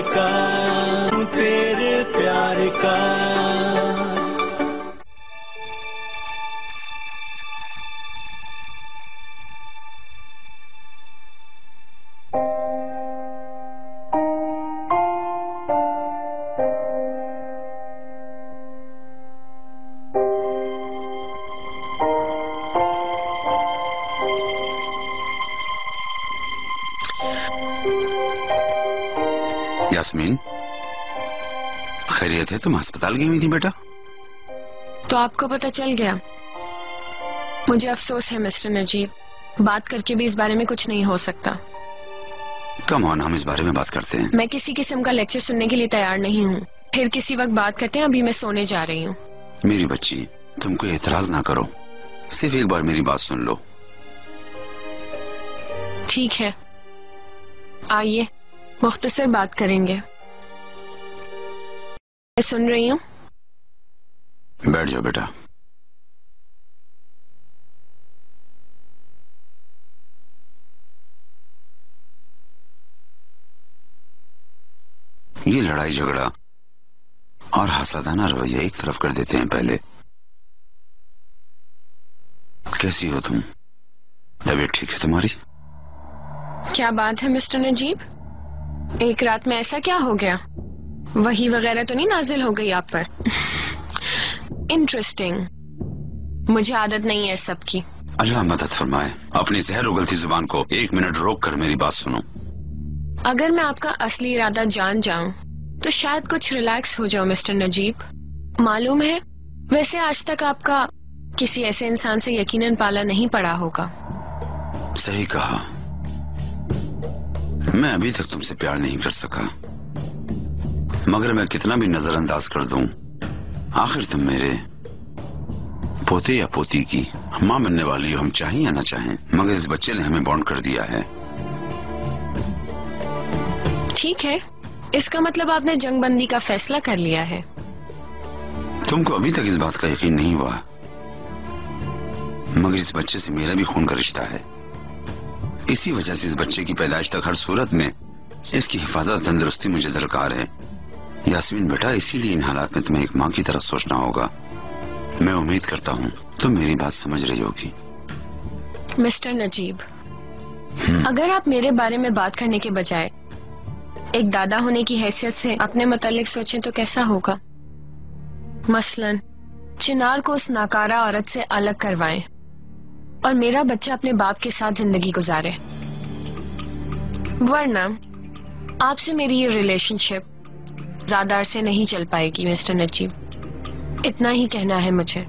का, तेरे प्यार का। यास्मीन, खैरियत है? तुम अस्पताल गई हुई थी बेटा? तो आपको पता चल गया? मुझे अफसोस है मिस्टर नजीब, बात करके भी इस बारे में कुछ नहीं हो सकता। कम ऑन, हम इस बारे में बात करते हैं। मैं किसी किस्म का लेक्चर सुनने के लिए तैयार नहीं हूँ। फिर किसी वक्त बात करते हैं, अभी मैं सोने जा रही हूँ। मेरी बच्ची, तुम कोई एतराज ना करो, सिर्फ एक बार मेरी बात सुन लो। ठीक है, आइए मुख्तसर बात करेंगे। मैं सुन रही हूँ। बैठ जाओ बेटा। ये लड़ाई झगड़ा और हासादाना रवैया एक तरफ कर देते हैं। पहले कैसी हो तुम? तबीयत ठीक है तुम्हारी? क्या बात है मिस्टर नजीब, एक रात में ऐसा क्या हो गया? वही वगैरह तो नहीं नाजिल हो गई आप पर? इंटरेस्टिंग, मुझे आदत नहीं है सब की। अल्लाह मदद फरमाए। अपनी जहर उगलती जुबान को 1 मिनट रोक कर मेरी बात सुनो। अगर मैं आपका असली इरादा जान जाऊं तो शायद कुछ रिलैक्स हो जाओ मिस्टर नजीब। मालूम है, वैसे आज तक आपका किसी ऐसे इंसान से यकीनन पाला नहीं पड़ा होगा। सही कहा, मैं अभी तक तुमसे प्यार नहीं कर सका, मगर मैं कितना भी नजरअंदाज कर दूं, आखिर तुम मेरे पोते या पोती की मां बनने वाली हो, हम चाहें या ना चाहें। मगर इस बच्चे ने हमें बॉन्ड कर दिया है। ठीक है, इसका मतलब आपने जंगबंदी का फैसला कर लिया है। तुमको अभी तक इस बात का यकीन नहीं हुआ, मगर इस बच्चे से मेरा भी खून का रिश्ता है। इसी वजह से इस बच्चे की पैदाइश तक हर सूरत में इसकी हिफाजत, तंदुरुस्ती मुझे दरकार है। यास्मीन बेटा, इसीलिए इन हालात में तुम्हें एक माँ की तरह सोचना होगा। मैं उम्मीद करता हूँ तुम मेरी बात समझ रही होगी। मिस्टर नजीब, अगर आप मेरे बारे में बात करने के बजाय एक दादा होने की हैसियत से अपने मुतालिक सोचें तो कैसा होगा? मसलन चिनार को उस नाकारा औरत से अलग करवाएं और मेरा बच्चा अपने बाप के साथ जिंदगी गुजारे। वरना आपसे मेरी ये रिलेशनशिप ज्यादा अरसे नहीं चल पाएगी मिस्टर नजीब। इतना ही कहना है मुझे।